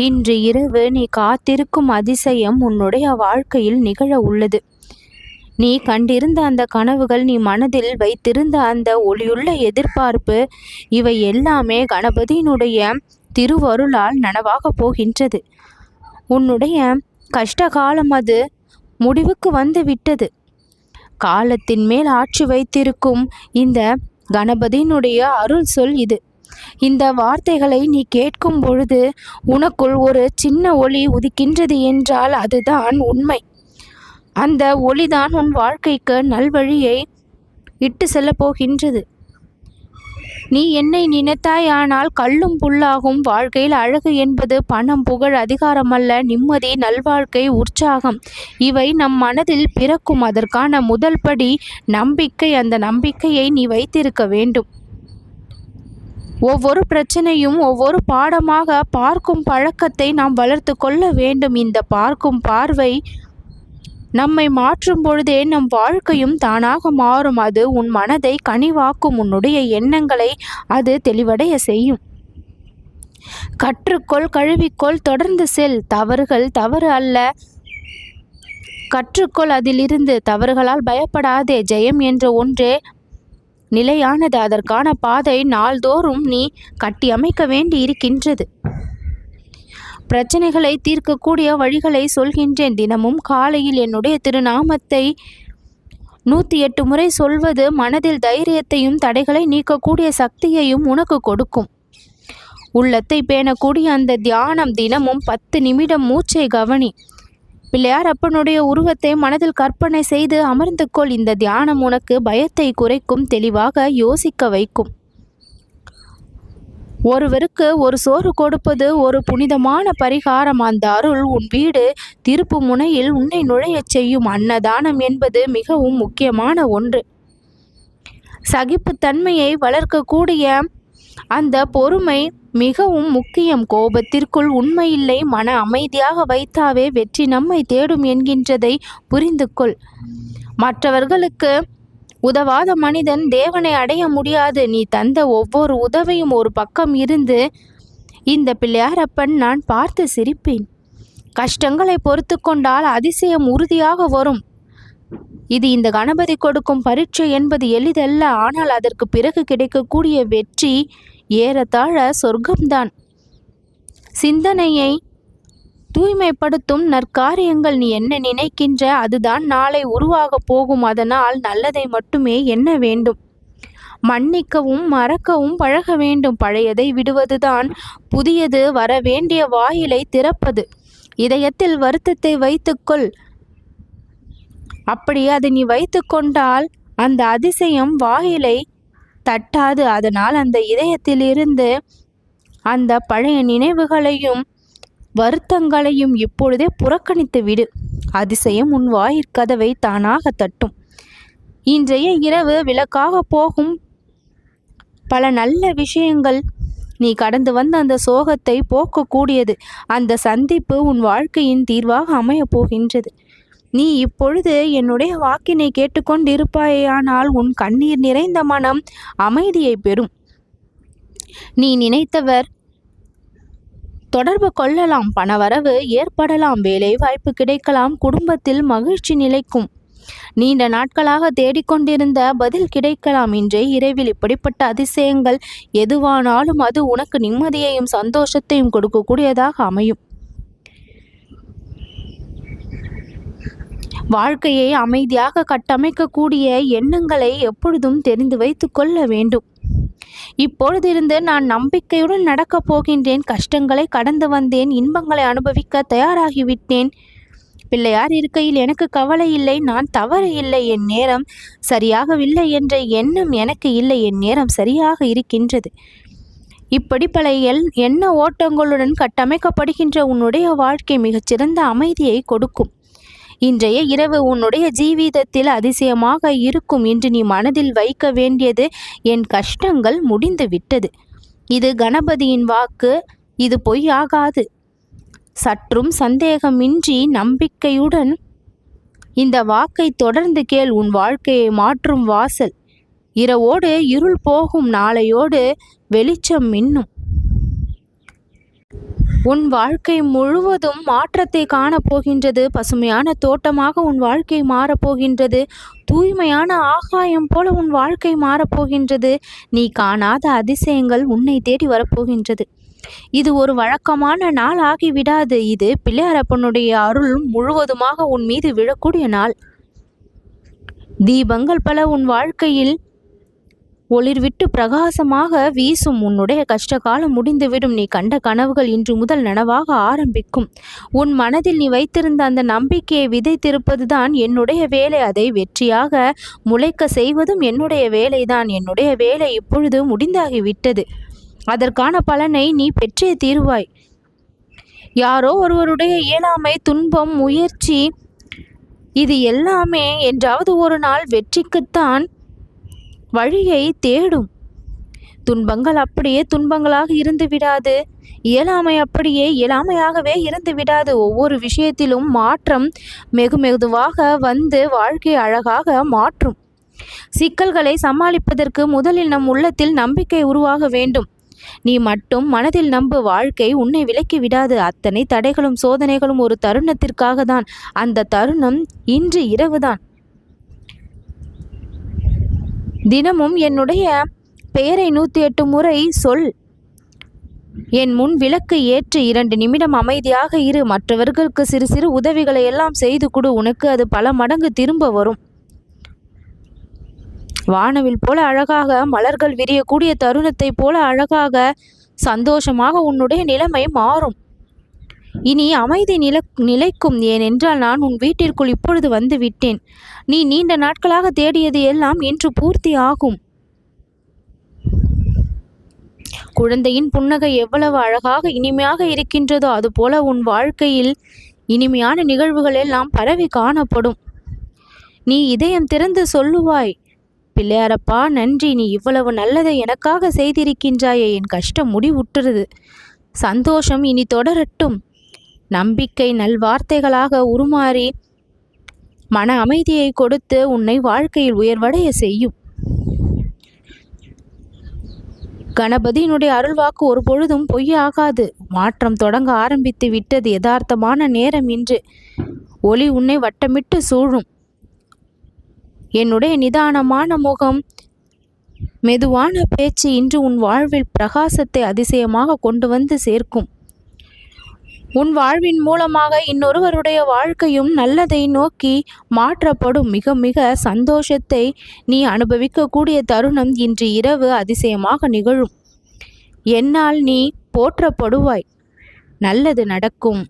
இன்று இரவு நீ காத்திருக்கும் அதிசயம் உன்னுடைய வாழ்க்கையில் நிகழ உள்ளது. நீ கண்டிருந்த அந்த கனவுகள், நீ மனதில் வைத்திருந்த அந்த ஒளியுள்ள எதிர்பார்ப்பு, இவை எல்லாமே கணபதியினுடைய திருவருளால் நனவாக போகின்றது. உன்னுடைய கஷ்டகாலம் அது முடிவுக்கு வந்து விட்டது. காலத்தின் மேல் ஆட்சி வைத்திருக்கும் இந்த கணபதியினுடைய அருள் சொல் இது. இந்த வார்த்தைகளை நீ கேட்கும் பொழுது உனக்குள் ஒரு சின்ன ஒளி உதிக்கின்றது என்றால் அதுதான் உண்மை. அந்த ஒளிதான் உன் வாழ்க்கைக்கு நல்வழியை இட்டு செல்ல போகின்றது. நீ என்னை நினைத்தாயானால் கல்லும் புல்லாகும். வாழ்க்கையில் அழகு என்பது பணம், புகழ், அதிகாரம் அல்ல, நிம்மதி, நல்வாழ்க்கை, உற்சாகம். இவை நம் மனதில் பிறக்கும். அதற்கான முதல் படி நம்பிக்கை. அந்த நம்பிக்கையை நீ வைத்திருக்க வேண்டும். ஒவ்வொரு பிரச்சனையும் ஒவ்வொரு பாடமாக பார்க்கும் பழக்கத்தை நாம் வளர்த்து கொள்ள வேண்டும். இந்த பார்க்கும் பார்வை நம்மை மாற்றும் பொழுதே நம் வாழ்க்கையும் தானாக மாறும். அது உன் மனதை கனிவாக்கும். உன்னுடைய எண்ணங்களை அது தெளிவடைய செய்யும். கற்றுக்கொள், கழுவிக்கொள், தொடர்ந்து செல். தவறுகள் தவறு அல்ல, கற்றுக்கொள் அதிலிருந்து. தவறுகளால் பயப்படாதே. ஜெயம் என்ற ஒன்றே நிலையானது. அதற்கான பாதை நாள்தோறும் நீ கட்டி அமைக்க வேண்டி இருக்கின்றது. பிரச்சனைகளை தீர்க்கக்கூடிய வழிகளை சொல்கின்றேன். தினமும் காலையில் என்னுடைய திருநாமத்தை 108 முறை சொல்வது மனதில் தைரியத்தையும் தடைகளை நீக்கக்கூடிய சக்தியையும் உனக்கு கொடுக்கும். உள்ளத்தை பேணக்கூடிய அந்த தியானம். தினமும் 10 நிமிடம் மூச்சை கவனி. பிள்ளையார் அப்பனுடைய உருவத்தை மனதில் கற்பனை செய்து அமர்ந்து கொள். இந்த தியானம் உனக்கு பயத்தை குறைக்கும், தெளிவாக யோசிக்க வைக்கும். ஒருவருக்கு ஒரு சோறு கொடுப்பது ஒரு புனிதமான பரிகாரம். அந்த அருள் உன் வீடு திருப்பு முனையில் உன்னை நுழையச் செய்யும். அன்னதானம் என்பது மிகவும் முக்கியமான ஒன்று. சகிப்புத்தன்மையை வளர்க்கக்கூடிய அந்த பொறுமை மிகவும் முக்கியம். கோபத்திற்குள் உண்மையில்லை. மன அமைதியாக வைத்தாவே வெற்றி நம்மை தேடும் என்கின்றதை புரிந்து கொள். மற்றவர்களுக்கு உதவாத மனிதன் தேவனை அடைய முடியாது. நீ தந்த ஒவ்வொரு உதவியும் ஒரு பக்கம் இருந்து இந்த பிள்ளையாரப்பன் நான் பார்த்து சிரிப்பேன். கஷ்டங்களை பொறுத்து கொண்டால் அதிசயம் உறுதியாக வரும். இது இந்த கணபதி கொடுக்கும் பரீட்சை என்பது எளிதல்ல. ஆனால் அதற்கு பிறகு கிடைக்கக்கூடிய வெற்றி ஏறத்தாழ சொர்க்கம்தான். சிந்தனையை தூய்மைப்படுத்தும் நற்காரியங்கள். நீ என்ன நினைக்கின்ற அதுதான் நாளை உருவாக போகும். அதனால் நல்லதை மட்டுமே எண்ண வேண்டும். மன்னிக்கவும் மறக்கவும் பழக வேண்டும். பழையதை விடுவதுதான் புதியது வர வேண்டிய வாயிலை திறப்பது. இதயத்தில் வருத்தத்தை வைத்துக்கொள். அப்படி அதை நீ வைத்து கொண்டால் அந்த அதிசயம் வாயிலை தட்டாது. அதனால் அந்த இதயத்திலிருந்து அந்த பழைய நினைவுகளையும் வருத்தங்களையும் இப்பொழுதே புறக்கணித்து விடு. அதிசயம் உன் வாயிற்கதவை தானாக தட்டும். இன்றைய இரவு விளக்காக போகும் பல நல்ல விஷயங்கள். நீ கடந்து வந்த அந்த சோகத்தை போக்கக்கூடியது. அந்த சந்திப்பு உன் வாழ்க்கையின் தீர்வாக அமையப் போகின்றது. நீ இப்பொழுது என்னுடைய வாக்கினை கேட்டுக்கொண்டிருப்பாயானால் உன் கண்ணீர் நிறைந்த மனம் அமைதியை பெறும். நீ நினைத்தவர் தொடர்பு கொள்ளலாம். பணவரவு ஏற்படலாம். வேலை வாய்ப்பு கிடைக்கலாம். குடும்பத்தில் மகிழ்ச்சி நிலைக்கும். நீண்ட நாட்களாக தேடிக்கொண்டிருந்த பதில் கிடைக்கலாம். இன்றைய இரவில் இப்படிப்பட்ட அதிசயங்கள் எதுவானாலும் அது உனக்கு நிம்மதியையும் சந்தோஷத்தையும் கொடுக்கக்கூடியதாக அமையும். வாழ்க்கையை அமைதியாக கட்டமைக்கக்கூடிய எண்ணங்களை எப்பொழுதும் தெரிந்து வைத்து கொள்ள வேண்டும். இப்பொழுதிருந்து நான் நம்பிக்கையுடன் நடக்கப் போகின்றேன். கஷ்டங்களை கடந்து வந்தேன். இன்பங்களை அனுபவிக்க தயாராகிவிட்டேன். பிள்ளையார் இருக்கையில் எனக்கு கவலை இல்லை. நான் தவறு இல்லை. என் நேரம் சரியாகவில்லை என்ற எண்ணம் எனக்கு இல்லை. என் நேரம் சரியாக இருக்கின்றது. இப்படி பல எண்ண ஓட்டங்களுடன் கட்டமைக்கப்படுகின்ற உன்னுடைய வாழ்க்கை மிகச்சிறந்த அமைதியை கொடுக்கும். இன்றைய இரவு உன்னுடைய ஜீவிதத்தில் அதிசயமாக இருக்கும். இன்று நீ மனதில் வைக்க வேண்டியது என் கஷ்டங்கள் முடிந்து விட்டது. இது கணபதியின் வாக்கு. இது பொய்யாகாது. சற்றும் சந்தேகமின்றி நம்பிக்கையுடன் இந்த வாக்கை தொடர்ந்து கேள். உன் வாழ்க்கையை மாற்றும் வாசல். இரவோடு இருள் போகும். நாளையோடு வெளிச்சம் மின்னும். உன் வாழ்க்கை முழுவதும் மாற்றத்தை காணப்போகின்றது. பசுமையான தோட்டமாக உன் வாழ்க்கை மாறப்போகின்றது. தூய்மையான ஆகாயம் போல உன் வாழ்க்கை மாறப்போகின்றது. நீ காணாத அதிசயங்கள் உன்னை தேடி வரப்போகின்றது. இது ஒரு வழக்கமான நாள் ஆகிவிடாது. இது பிள்ளையாரப்பனுடைய அருள் முழுவதுமாக உன் மீது விழக்கூடிய நாள். தீபங்கள் பல உன் வாழ்க்கையில் ஒளிர்விட்டு பிரகாசமாக வீசும். உன்னுடைய கஷ்ட காலம் முடிந்துவிடும். நீ கண்ட கனவுகள் இன்று முதல் நனவாக ஆரம்பிக்கும். உன் மனதில் நீ வைத்திருந்த அந்த நம்பிக்கையை விதைத்திருப்பதுதான் என்னுடைய வேலை. அதை வெற்றியாக முளைக்க செய்வதும் என்னுடைய வேலைதான். என்னுடைய வேலை இப்பொழுது முடிந்தாகிவிட்டது. அதற்கான பலனை நீ பெற்றே தீருவாய். யாரோ ஒருவருடைய இயலாமை, துன்பம், முயற்சி, இது எல்லாமே என்றாவது ஒரு நாள் வெற்றிக்குத்தான் வழியை தேடும். துன்பங்கள் அப்படியே துன்பங்களாக இருந்து விடாது. இயலாமை அப்படியே இயலாமையாகவே இருந்து விடாது. ஒவ்வொரு விஷயத்திலும் மாற்றம் மெதுவாக வந்து வாழ்க்கை அழகாக மாற்றும். சிக்கல்களை சமாளிப்பதற்கு முதலில் நம் உள்ளத்தில் நம்பிக்கை உருவாக வேண்டும். நீ மட்டும் மனதில் நம்பு. வாழ்க்கை உன்னை விலக்கி விடாது. அத்தனை தடைகளும் சோதனைகளும் ஒரு தருணத்திற்காக தான். அந்த தருணம் இன்று இரவுதான். தினமும் என்னுடைய பெயரை 108 முறை சொல். என் முன் விளக்கு ஏற்று 2 நிமிடம் அமைதியாக இரு. மற்றவர்களுக்கு சிறு சிறு உதவிகளை எல்லாம் செய்து கொடு. உனக்கு அது பல மடங்கு திரும்ப வரும். வானவில் போல அழகாக, மலர்கள் விரியக்கூடிய தருணத்தை போல அழகாக, சந்தோஷமாக உன்னுடைய நிலைமை மாறும். இனி அமைதி நிலைக்கும். ஏனென்றால் நான் உன் வீட்டிற்குள் இப்பொழுது வந்து விட்டேன். நீ நீண்ட நாட்களாக தேடியது எல்லாம் இன்று பூர்த்தி ஆகும். குழந்தையின் புன்னகை எவ்வளவு அழகாக இனிமையாக இருக்கின்றதோ அதுபோல உன் வாழ்க்கையில் இனிமையான நிகழ்வுகள் எல்லாம் பரவி காணப்படும். நீ இதயம் திறந்து சொல்லுவாய், பிள்ளையாரப்பா நன்றி, நீ இவ்வளவு நல்லதை எனக்காக செய்திருக்கின்றாயே. என் கஷ்டம் முடிவுற்றது. சந்தோஷம் இனி தொடரட்டும். நம்பிக்கை நல்வார்த்தைகளாக உருமாறி மன அமைதியை கொடுத்து உன்னை வாழ்க்கையில் உயர்வடைய செய்யும். கணபதியினுடைய அருள்வாக்கு ஒரு பொழுதும் பொய்யாகாது. மாற்றம் தொடங்க ஆரம்பித்து விட்டது. யதார்த்தமான நேரம் இன்று. ஒளி உன்னை வட்டமிட்டு சூழும். என்னுடைய நிதானமான முகம், மெதுவான பேச்சு இன்று உன் வாழ்வில் பிரகாசத்தை அதிசயமாக கொண்டு வந்து சேர்க்கும். உன் வாழ்வின் மூலமாக இன்னொருவருடைய வாழ்க்கையும் நல்லதை நோக்கி மாற்றப்படும். மிக மிக சந்தோஷத்தை நீ அனுபவிக்கக்கூடிய தருணம் இன்று இரவு அதிசயமாக நிகழும். என்னால் நீ போற்றப்படுவாய். நல்லது நடக்கும்.